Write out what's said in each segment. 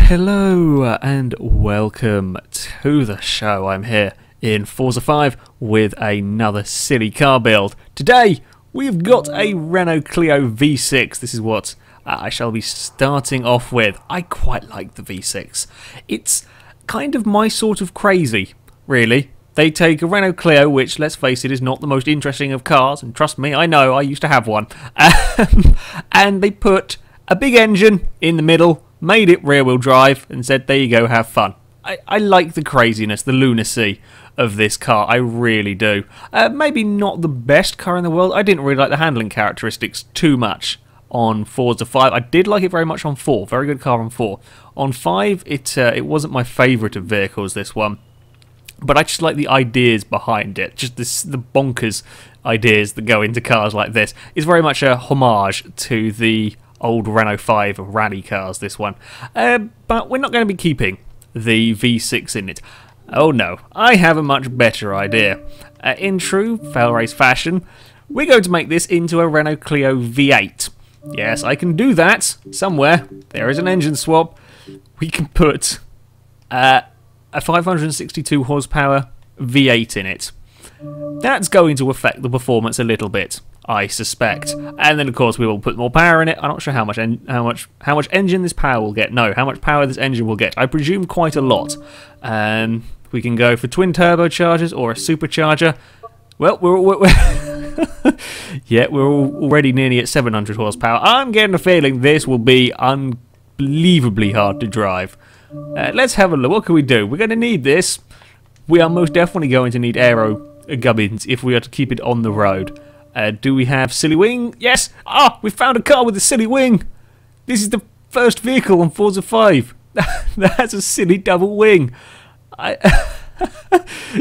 Hello and welcome to the show. I'm here in Forza 5 with another silly car build. Today we've got a Renault Clio V6. This is what I shall be starting off with. I quite like the V6. It's kind of my sort of crazy, really. They take a Renault Clio, which, let's face it, is not the most interesting of cars, and trust me, I know, I used to have one, and they put a big engine in the middle, made it rear-wheel drive, and said, there you go, have fun. I like the craziness, the lunacy of this car, I really do. Maybe not the best car in the world. I didn't really like the handling characteristics too much on Forza 5. I did like it very much on 4, very good car on 4. On 5, it wasn't my favourite of vehicles, this one. But I just like the ideas behind it, just the bonkers ideas that go into cars like this. It's very much a homage to the old Renault 5 rally cars, this one. But we're not going to be keeping the V6 in it. Oh no, I have a much better idea. In true FailRace fashion, we're going to make this into a Renault Clio V8. Yes, I can do that somewhere. There is an engine swap. We can put a 562 horsepower V8 in it. That's going to affect the performance a little bit, I suspect. And then of course we will put more power in it. I'm not sure how much engine this power will get. No, how much power this engine will get. I presume quite a lot. We can go for twin turbochargers or a supercharger. Well, yeah, we're already nearly at 700 horsepower. I'm getting a feeling this will be unbelievably hard to drive. Let's have a look. What can we do? We're going to need this. We are most definitely going to need aero gubbins if we are to keep it on the road. Do we have silly wing? Yes! Ah, we found a car with a silly wing! This is the first vehicle on Forza 5 that has a silly double wing.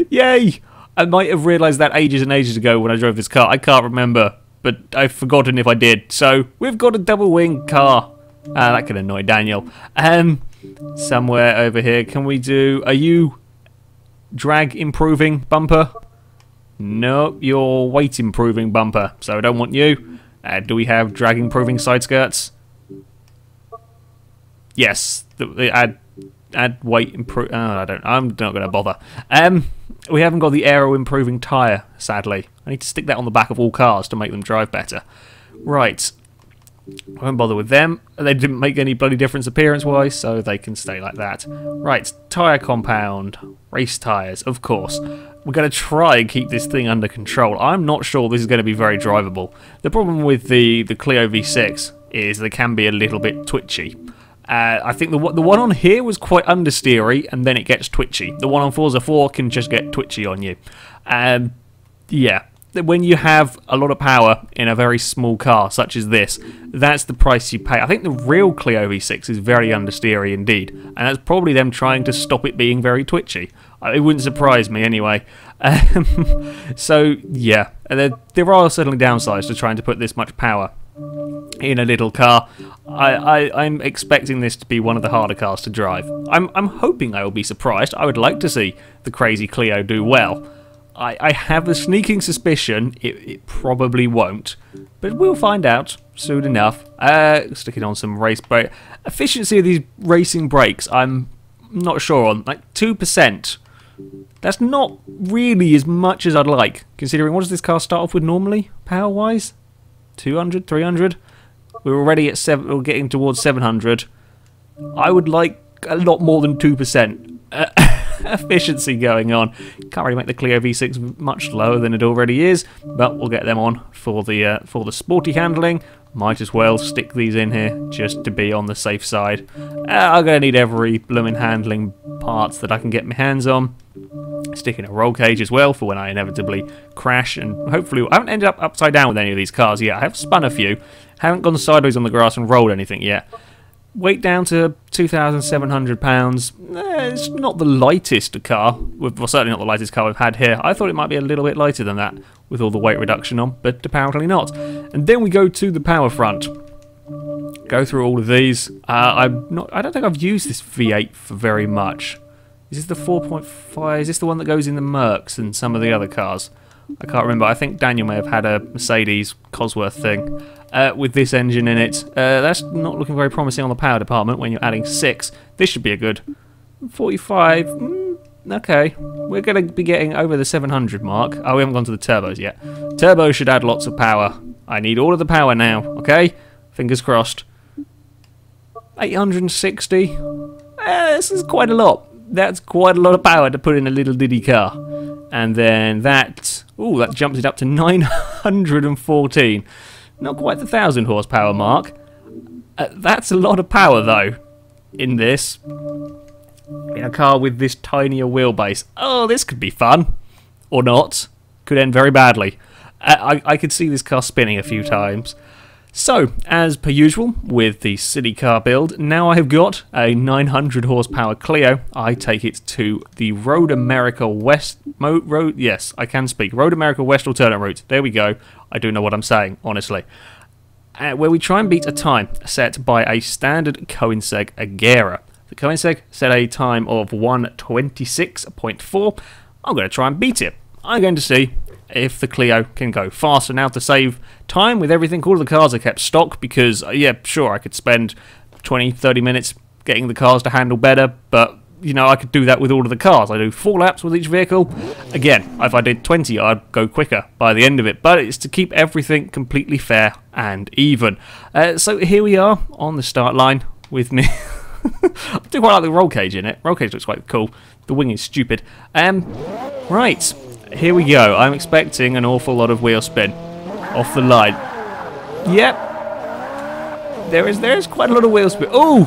Yay! I might have realised that ages and ages ago when I drove this car. I can't remember, but I've forgotten if I did. So, we've got a double wing car. That could annoy Daniel. Somewhere over here, can we do... Are you drag improving bumper? No, you're weight improving bumper, so I don't want you. Do we have drag improving side skirts? Yes, add weight improve. Oh, I'm not going to bother. We haven't got the aero improving tyre, sadly. I need to stick that on the back of all cars to make them drive better. Right. I won't bother with them. They didn't make any bloody difference appearance-wise, so they can stay like that. Right, tyre compound. Race tyres, of course. We're going to try and keep this thing under control. I'm not sure this is going to be very drivable. The problem with the Clio V6 is they can be a little bit twitchy. I think the one on here was quite understeery, and then it gets twitchy. The one on Forza 4 can just get twitchy on you. Yeah. When you have a lot of power in a very small car such as this, that's the price you pay. I think the real Clio V6 is very understeery indeed, and that's probably them trying to stop it being very twitchy. It wouldn't surprise me anyway. So yeah, there are certainly downsides to trying to put this much power in a little car. I'm expecting this to be one of the harder cars to drive. I'm hoping I will be surprised. I would like to see the crazy Clio do well. I have a sneaking suspicion it probably won't, but we'll find out soon enough. Sticking on some race brake. Efficiency of these racing brakes, I'm not sure on. Like 2%. That's not really as much as I'd like, considering what does this car start off with normally, power-wise? 200, 300? We're already at we're getting towards 700. I would like a lot more than 2%. Efficiency going on. Can't really make the Clio V6 much lower than it already is, but we'll get them on for the sporty handling. Might as well stick these in here just to be on the safe side. I'm going to need every blooming handling parts that I can get my hands on. Stick in a roll cage as well for when I inevitably crash, and hopefully I haven't ended up upside down with any of these cars yet. I have spun a few, haven't gone sideways on the grass and rolled anything yet. Weight down to £2,700. It's not the lightest car. Well, certainly not the lightest car we've had here. I thought it might be a little bit lighter than that with all the weight reduction on, but apparently not. And then we go to the power front. Go through all of these. I don't think I've used this V8 for very much. Is this the 4.5? Is this the one that goes in the Mercs and some of the other cars? I can't remember. I think Daniel may have had a Mercedes Cosworth thing. with this engine in it. That's not looking very promising on the power department when you're adding 6. This should be a good 45. Okay, we're going to be getting over the 700 mark. Oh, we haven't gone to the turbos yet. Turbo should add lots of power. I need all of the power now, okay? Fingers crossed. 860. This is quite a lot. That's quite a lot of power to put in a little diddy car. And then that... Ooh, that jumps it up to 914. Not quite the 1,000 horsepower mark. That's a lot of power, though, in this. In a car with this tinier wheelbase. Oh, this could be fun. Or not. Could end very badly. I could see this car spinning a few times. So, as per usual, with the city car build, now I have got a 900 horsepower Clio. I take it to the Road America West... Yes, I can speak. Road America West alternate route. There we go. I do know what I'm saying, honestly. Where we try and beat a time set by a standard Koenigsegg Agera. The Koenigsegg set a time of 1:26.4. I'm going to try and beat it. I'm going to see if the Clio can go faster. Now, to save time with everything, all of the cars are kept stock because, yeah, sure, I could spend 20-30 minutes getting the cars to handle better, but, you know, I could do that with all of the cars. I do 4 laps with each vehicle. Again, if I did 20, I'd go quicker by the end of it, but it's to keep everything completely fair and even. So here we are on the start line with me. I do quite like the roll cage in it. Roll cage looks quite cool. The wing is stupid. Right. Here we go. I'm expecting an awful lot of wheel spin off the line. Yep. There is quite a lot of wheel spin. Oh!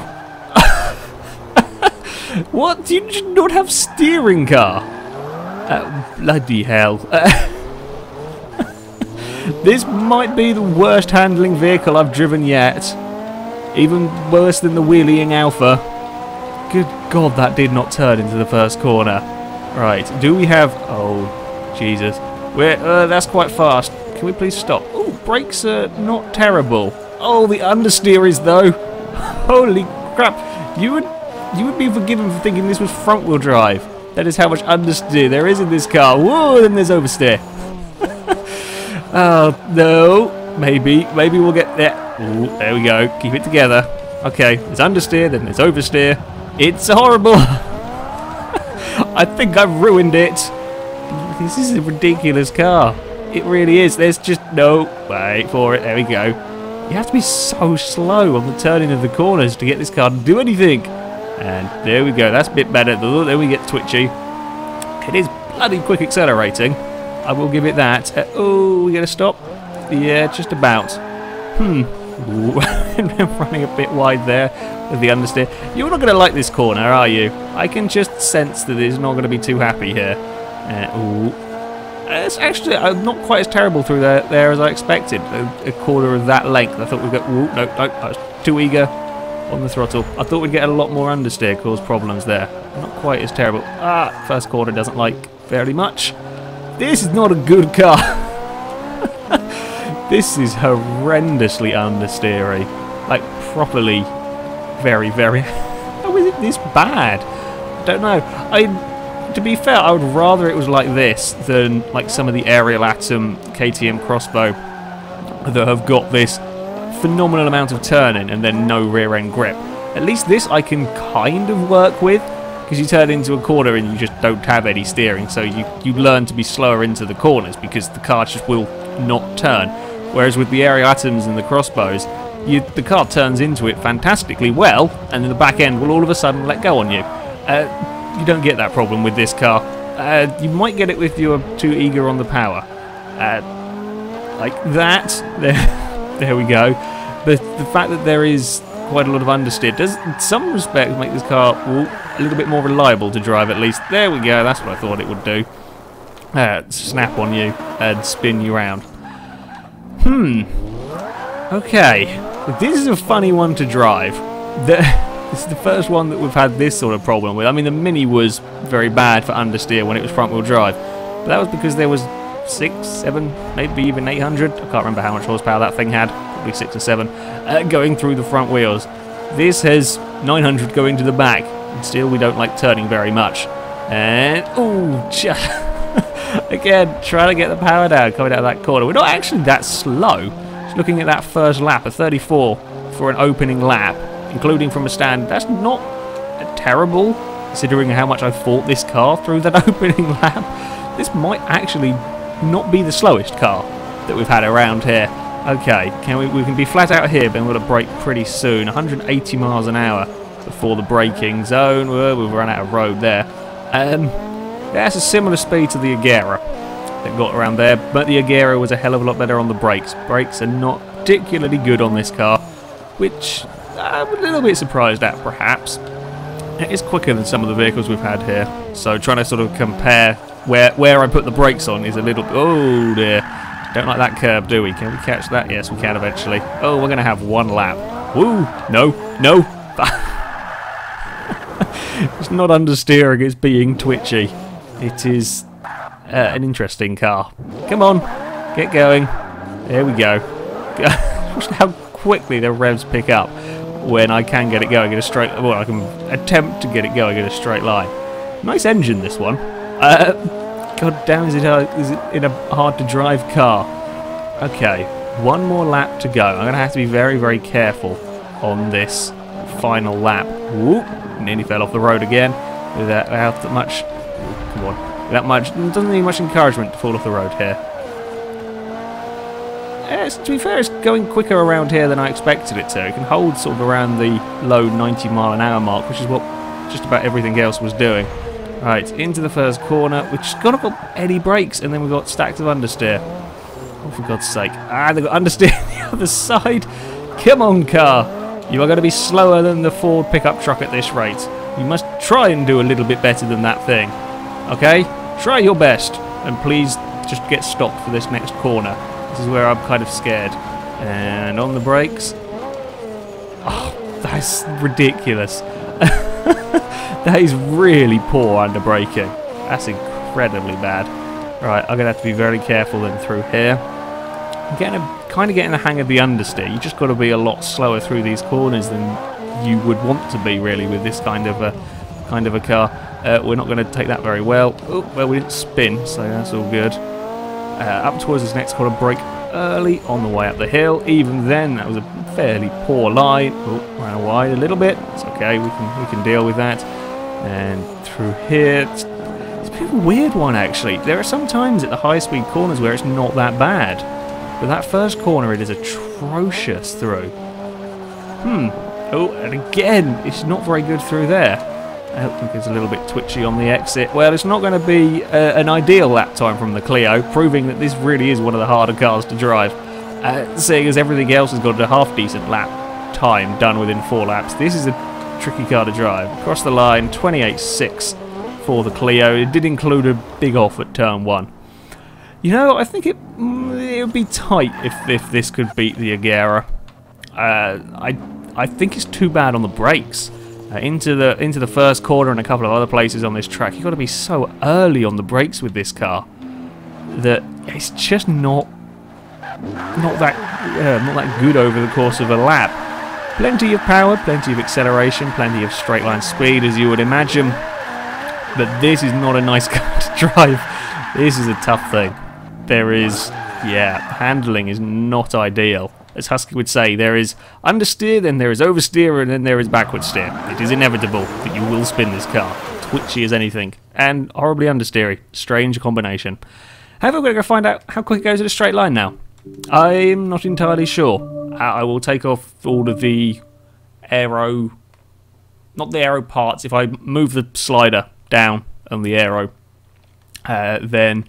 What? Do you not have steering car? Bloody hell. This might be the worst handling vehicle I've driven yet. Even worse than the wheeling Alpha. Good God, that did not turn into the first corner. Right. Do we have... Oh... Jesus. That's quite fast. Can we please stop? Oh, brakes are not terrible. Oh, the understeer is, though. Holy crap. You would be forgiven for thinking this was front-wheel drive. That is how much understeer there is in this car. Whoa, then there's oversteer. Oh, no. Maybe we'll get there. Ooh, there we go. Keep it together. Okay, there's understeer, then there's oversteer. It's horrible. I think I've ruined it. This is a ridiculous car. It really is. There's just no... Wait for it. There we go. You have to be so slow on the turning of the corners to get this car to do anything. And there we go. That's a bit better. Then we get twitchy. It is bloody quick accelerating. I will give it that. Oh, we going to stop? Yeah, just about. Ooh, running a bit wide there with the understeer. You're not going to like this corner, are you? I can just sense that it's not going to be too happy here. Ooh. It's actually not quite as terrible through there as I expected. A corner of that length. I thought we'd go... Ooh, no, I was too eager on the throttle. I thought we'd get a lot more understeer, cause problems there. Not quite as terrible. First corner doesn't like very much. This is not a good car. This is horrendously understeery. Like, properly very, very... How is it this bad? I don't know. To be fair, I would rather it was like this than like some of the Aerial Atom KTM crossbow that have got this phenomenal amount of turning and then no rear end grip. At least this I can kind of work with, because you turn into a corner and you just don't have any steering, so you learn to be slower into the corners because the car just will not turn. Whereas with the Aerial Atoms and the crossbows, the car turns into it fantastically well, and then the back end will all of a sudden let go on you. You don't get that problem with this car. You might get it if you're too eager on the power. Like that. There we go. But the fact that there is quite a lot of understeer does, in some respects, make this car a little bit more reliable to drive at least. There we go. That's what I thought it would do. Snap on you and spin you around. Okay. This is a funny one to drive. This is the first one that we've had this sort of problem with. I mean, the Mini was very bad for understeer when it was front-wheel drive. But that was because there was 6, 7, maybe even 800. I can't remember how much horsepower that thing had. Probably 6 or 7. Going through the front wheels. This has 900 going to the back. And still, we don't like turning very much. And, ooh, again, trying to get the power down coming out of that corner. We're not actually that slow. It's looking at that first lap, a 34 for an opening lap, including from a stand, that's not terrible, considering how much I fought this car through that opening lap. This might actually not be the slowest car that we've had around here. Okay, we can be flat out here, but we're going to brake pretty soon. 180 miles an hour before the braking zone. We've run out of road there. That's a similar speed to the Agera that got around there, but the Agera was a hell of a lot better on the brakes. Brakes are not particularly good on this car, which I'm a little bit surprised at, perhaps. It is quicker than some of the vehicles we've had here, so trying to sort of compare where I put the brakes on is a little... Oh dear, don't like that curb, do we? Can we catch that? Yes, we can eventually. Oh, we're going to have one lap. Woo! No, no! It's not understeering, it's being twitchy. It is an interesting car. Come on, get going. There we go. How quickly the revs pick up when I can get it going in a straight... Well, I can attempt to get it going in a straight line. Nice engine, this one. God damn, is it in a hard-to-drive car? Okay, one more lap to go. I'm going to have to be very, very careful on this final lap. Whoop, nearly fell off the road again without that much... Come on, that much... Doesn't need much encouragement to fall off the road here. To be fair, it's going quicker around here than I expected it to. It can hold sort of around the low 90 mile an hour mark, which is what just about everything else was doing. Right, into the first corner, which has got any brakes, and then we've got stacks of understeer. Oh, for God's sake. Ah, they've got understeer on the other side. Come on, car. You are going to be slower than the Ford pickup truck at this rate. You must try and do a little bit better than that thing. Okay? Try your best. And please just get stopped for this next corner. This is where I'm kind of scared. And on the brakes. Oh, that's ridiculous. That is really poor under braking. That's incredibly bad. Right, I'm going to have to be very careful then through here. I'm kind of getting the hang of the understeer. You just got to be a lot slower through these corners than you would want to be, really, with this kind of a car. We're not going to take that very well. Oh, well, we didn't spin, so that's all good. Up towards this next corner, brake early on the way up the hill. Even then, that was a fairly poor line. Oh, ran wide a little bit. It's okay. We can deal with that. And through here, it's a bit of a weird one actually. There are some times at the high-speed corners where it's not that bad, but that first corner it is atrocious through. Oh, and again, it's not very good through there. I think it's a little bit twitchy on the exit. Well, it's not going to be an ideal lap time from the Clio, proving that this really is one of the harder cars to drive. Seeing as everything else has got a half-decent lap time done within 4 laps, this is a tricky car to drive. Across the line, 28.6 for the Clio. It did include a big off at turn 1. You know, I think it would be tight if this could beat the Agera. I think it's too bad on the brakes. Into the first corner and a couple of other places on this track, you've got to be so early on the brakes with this car that it's just not that good over the course of a lap. Plenty of power, plenty of acceleration, plenty of straight line speed, as you would imagine, but this is not a nice car to drive. This is a tough thing. There is, handling is not ideal. As Husky would say, there is understeer, then there is oversteer, and then there is backward steer. It is inevitable that you will spin this car. Twitchy as anything, and horribly understeery. Strange combination. However, we're going to find out how quick it goes at a straight line now. I'm not entirely sure. I will take off all of the aero... Not the aero parts. If I move the slider down on the aero, then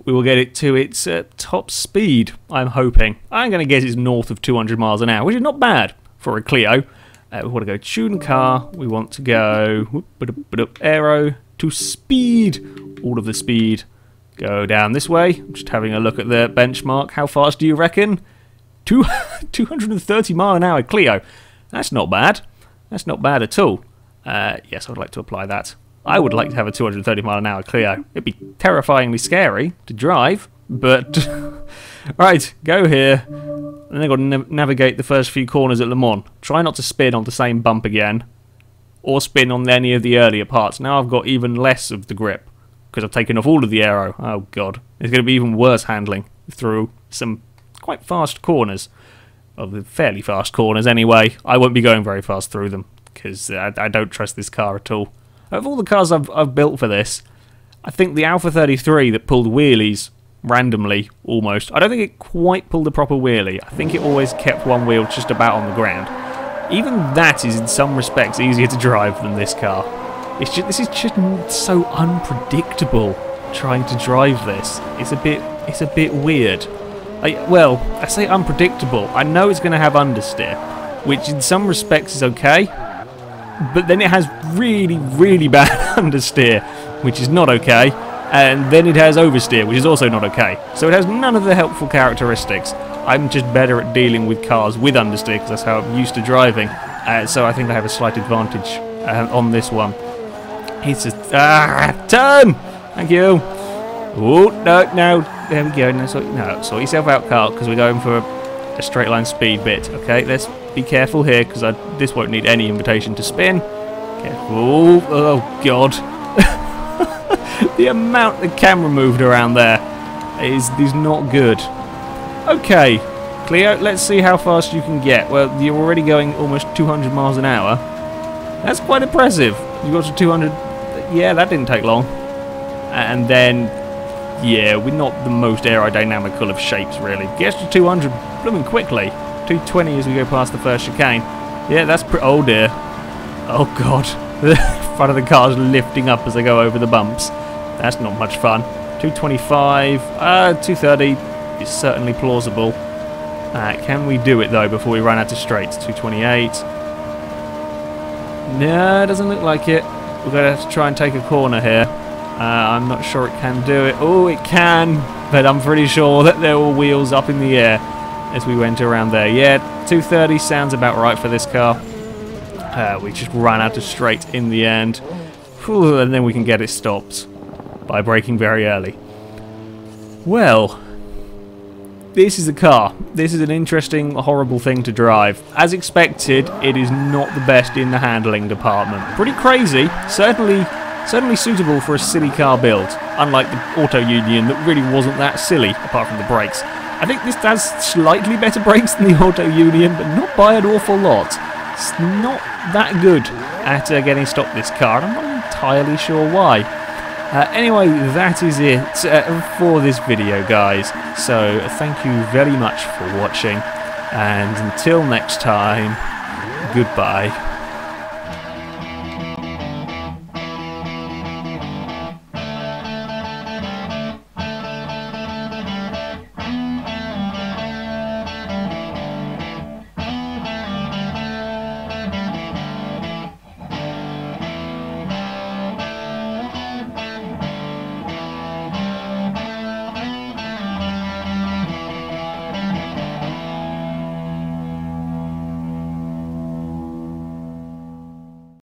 we will get it to its top speed, I'm hoping. I'm going to guess it's north of 200 miles an hour, which is not bad for a Clio. We want to go tune car. We want to go aero to speed. All of the speed. Go down this way. I'm just having a look at the benchmark. How fast do you reckon? 230 mile an hour Clio. That's not bad. That's not bad at all. Yes, I would like to apply that. I would like to have a 230 mile an hour Clio. It'd be terrifyingly scary to drive, but... Right, go here. And then I've got to navigate the first few corners at Le Mans. Try not to spin on the same bump again, or spin on any of the earlier parts. Now I've got even less of the grip, because I've taken off all of the aero. Oh god. It's going to be even worse handling through some quite fast corners. Well, fairly fast corners anyway. I won't be going very fast through them because I don't trust this car at all. Of all the cars I've built for this, I think the Alpha 33 that pulled wheelies randomly, almost. I don't think it quite pulled a proper wheelie. I think it always kept one wheel just about on the ground. Even that is in some respects easier to drive than this car. This is just so unpredictable trying to drive this. It's a bit weird. I say unpredictable. I know it's going to have understeer, which in some respects is okay, but then it has really, really bad understeer, which is not okay, and then it has oversteer, which is also not okay. So it has none of the helpful characteristics. I'm just better at dealing with cars with understeer because that's how I'm used to driving, so I think I have a slight advantage on this one. It's a turn! Thank you! Oh, no, there we go. No, sort yourself out, Carl, because we're going for a straight line speed bit. Okay, let's be careful here, because this won't need any invitation to spin. Careful. Oh, God. The amount the camera moved around there is not good. Okay, Clio, let's see how fast you can get. Well, you're already going almost 200 miles an hour. That's quite impressive. You got to 200. Yeah, that didn't take long. And then, yeah, we're not the most aerodynamical of shapes, really. Gets to 200 blooming quickly. 220 as we go past the first chicane. Yeah, that's oh dear. Oh god. The front of the car's lifting up as they go over the bumps. That's not much fun. 225, 230 is certainly plausible. Can we do it though before we run out of straights? 228. No, doesn't look like it. We're going to have to try and take a corner here. I'm not sure it can do it. Oh, it can, but I'm pretty sure that there were wheels up in the air as we went around there. Yeah, 230 sounds about right for this car. We just ran out of straight in the end. Whew, and then we can get it stopped by braking very early. Well, this is a car. This is an interesting, horrible thing to drive. As expected, it is not the best in the handling department. Pretty crazy, certainly suitable for a silly car build, unlike the Auto Union that really wasn't that silly, apart from the brakes. I think this has slightly better brakes than the Auto Union, but not by an awful lot. It's not that good at getting stopped, this car, and I'm not entirely sure why. Anyway, that is it for this video, guys. So, thank you very much for watching, and until next time, goodbye.